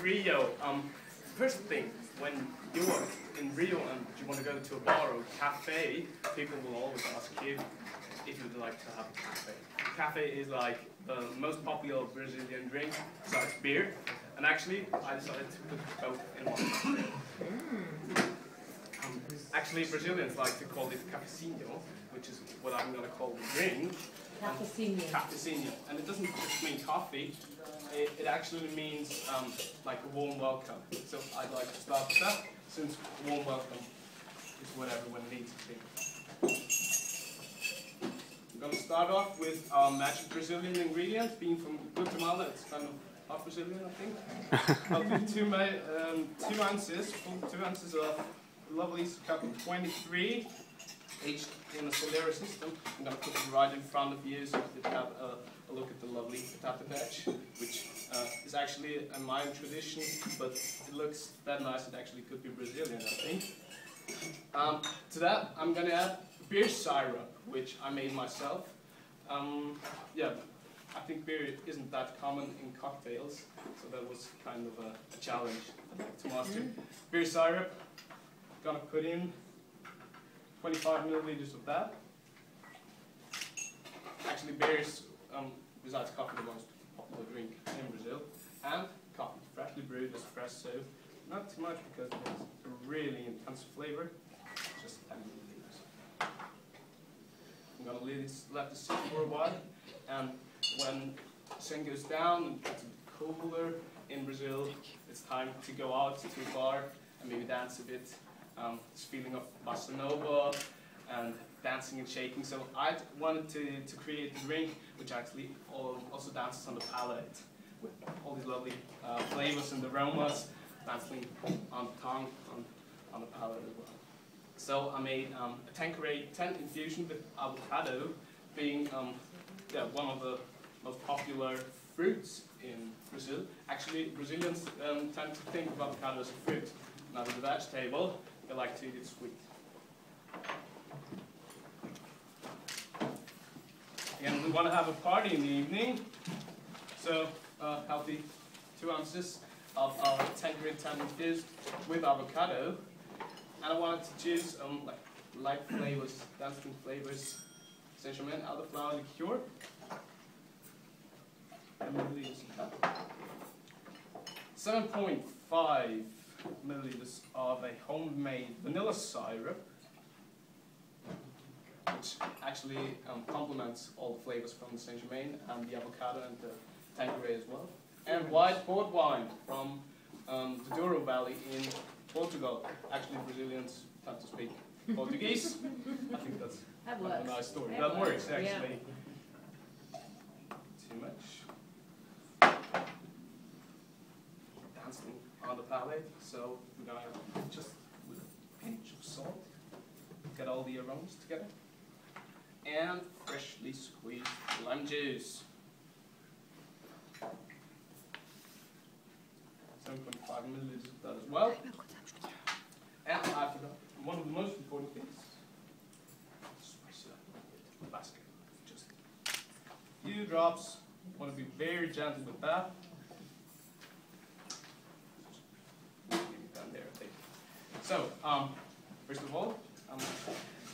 Rio. First thing, when you're in Rio and you want to go to a bar or a cafe, people will always ask you if you'd like to have a cafe. Cafe is like the most popular Brazilian drink besides beer, and actually I decided to put both in one. Actually, Brazilians like to call it cafezinho, which is what I'm going to call the drink. Cafezinho. Cafezinho. And it doesn't just mean coffee, it actually means like a warm welcome. So I'd like to start with that, since warm welcome is what everyone needs to be. I'm going to start off with our magic Brazilian ingredient, being from Guatemala. It's kind of half Brazilian, I think. I'll do 2 ounces of lovely cup of 23, aged in a Solera system. I'm going to put it right in front of you so you can have a look at the lovely potato patch, which is actually a Mayan tradition, but it looks that nice. It actually could be Brazilian, I think. To that, I'm going to add beer syrup, which I made myself. Yeah, I think beer isn't that common in cocktails, so that was kind of a challenge I'd like to master. Beer syrup. Gonna put in 25 milliliters of that. Actually, beer is, besides coffee, the most popular drink in Brazil. And coffee, freshly brewed espresso. Not too much because it has a really intense flavor. Just 10 milliliters. I'm gonna let this sit for a while. And when the sun goes down and it's a bit cooler in Brazil, it's time to go out to a bar and maybe dance a bit. This feeling of bossa nova and dancing and shaking. So I wanted to create a drink which actually also dances on the palate with all these lovely flavors and aromas dancing on the tongue, on the palate as well. So I made a Tanqueray 10 infusion with avocado, being one of the most popular fruits in Brazil. Actually, Brazilians tend to think of avocado as a fruit, not as a vegetable. They like to eat it sweet. Again, we want to have a party in the evening, so healthy 2 ounces of our Tanqueray 10 infused with avocado. And I wanted to choose like light flavors, dancing flavors, essential mint, elderflower liqueur. 7.5 milliliters of a homemade vanilla syrup, which actually complements all the flavors from the Saint Germain and the avocado and the Tanqueray as well. And white port wine from the Douro Valley in Portugal. Actually, Brazilians tend to speak Portuguese. I think that's a nice story. That works, actually. Yeah. Too much. Dancing on the palate, so we're going to just with a pinch of salt get all the aromas together, and freshly squeezed lime juice. 7.5 milliliters of that as well. And I forgot one of the most important things: spice it up with basket. Just a few drops. Want to be very gentle with that. So, first of all,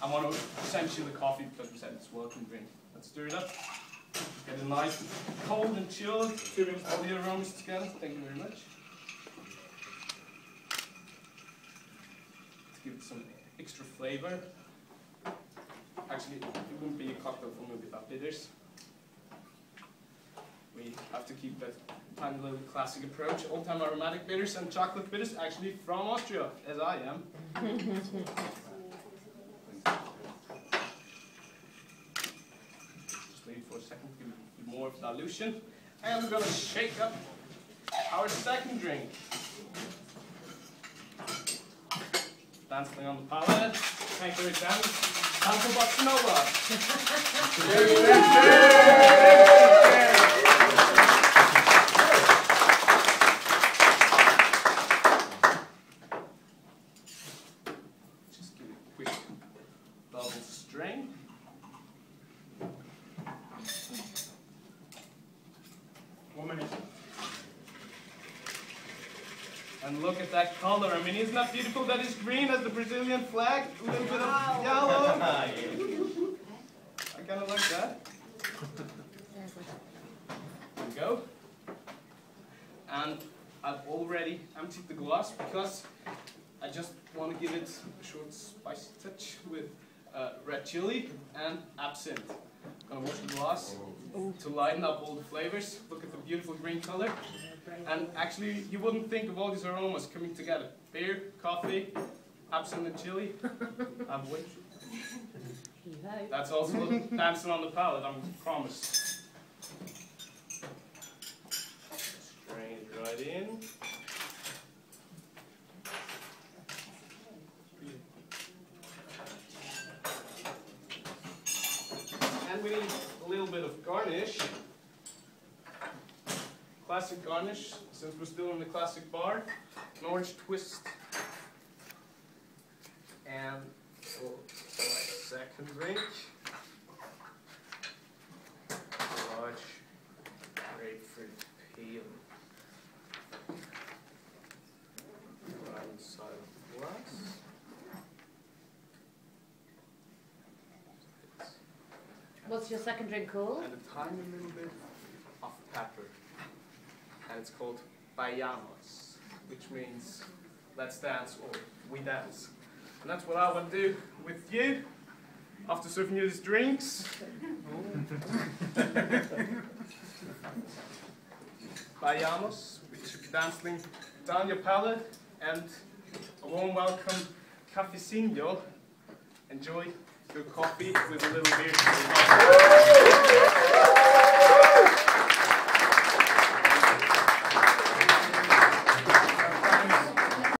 I want to send you the coffee because we said it's a welcome drink. Let's stir it up. Get it nice, cold and chilled, stirring all the aromas together. Thank you very much. To give it some extra flavor. Actually, it wouldn't be a cocktail for me without bitters. We have to keep that tiny little classic approach. Old-time aromatic bitters and chocolate bitters, actually from Austria, as I am. Just leave it for a second, give it more of dilution. And we're going to shake up our second drink. Dancing on the palate. Thank you, Dan. Time for bossa nova. Just give it a quick double strain. And look at that color. I mean, isn't that beautiful? That is green as the Brazilian flag. A little bit of yellow. I kind of like that. There we go. And I've already emptied the glass because I just want to give it a short spicy touch with red chili and absinthe. I'm going to wash the glass to lighten up all the flavors. Look at the beautiful green color. And actually, you wouldn't think of all these aromas coming together. Beer, coffee, absinthe and chili. Have a wait. That's also dancing on the palate, I promise. Strain it right in. And we need a little bit of garnish. Classic garnish, since we're still in the classic bar. An orange twist. And we'll try a second drink. Large grapefruit peel. Right inside of the glass. What's your second drink called? And a tiny little bit of pepper. And it's called Bailamos, which means let's dance or we dance. And that's what I want to do with you after serving you these drinks. Bailamos, which should be dancing down your palate, and a warm welcome, cafezinho. Enjoy your coffee with a little beer.